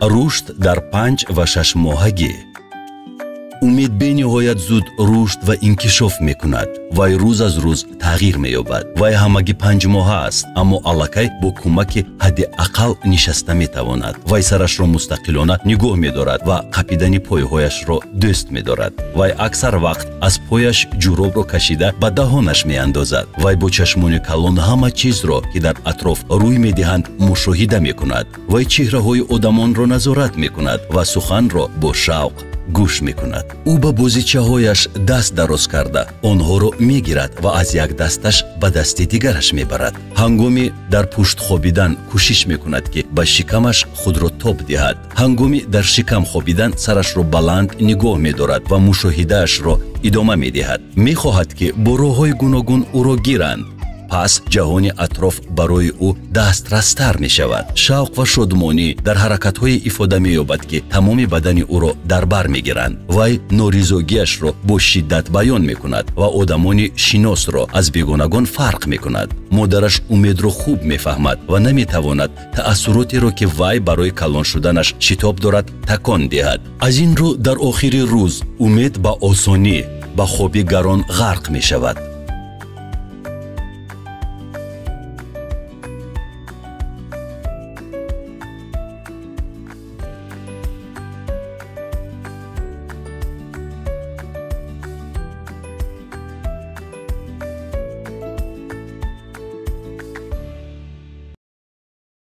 рушд дар 5 ва 6 моҳагӣ. умед бениҳоят зуд рушд ва инкишоф мекунад. вай рӯз аз рӯз тағйир меёбад. вай ҳамагӣ 5 моҳа аст, аммо аллакай бо кӯмаки ҳадди ақал нишаста метавонад. вай сарашро мустақилона нигоҳ медорад ва қапидани пойҳояшро дӯст медорад. вай аксар вақт аз пояш ҷуробро кашида ба даҳонаш меандозад. вай бо чашмони калон ҳама чизро, ки дар атроф рӯй медиҳанд, мушоҳида мекунад. вай чеҳраҳои одамонро назорат мекунад ва суханро бо шавқ гӯш мекунад. ӯ ба бозичаҳояш даст дароз карда онҳоро мегирад ва аз як дасташ ба дасти дигараш мебарад. ҳангоми дар пушт хобидан кӯшиш мекунад ки ба шикамаш худро тоб диҳад. ҳангоми дар шикам хобидан сарашро баланд нигоҳ медорад ва мушоҳидаашро идома медиҳад. мехоҳад ки бо роҳҳои гуногун ӯро гиранд. пас ҷаҳони атроф барои ӯ дастрастар мешавад. шавқ ва шодмонӣ дар ҳаракатҳое ифода меёбад ки тамоми бадани ӯро дар бар мегиранд. вай норизогиашро бо шиддат баён мекунад ва одамони шиносро аз бегонагон фарқ мекунад. модараш умедро хуб мефаҳмад ва наметавонад таассуротеро ки вай барои калон шуданаш шитоб дорад такон диҳад. аз ин рӯ дар охири рӯз умед ба осонӣ ба хоби гарон ғарқ мешавад.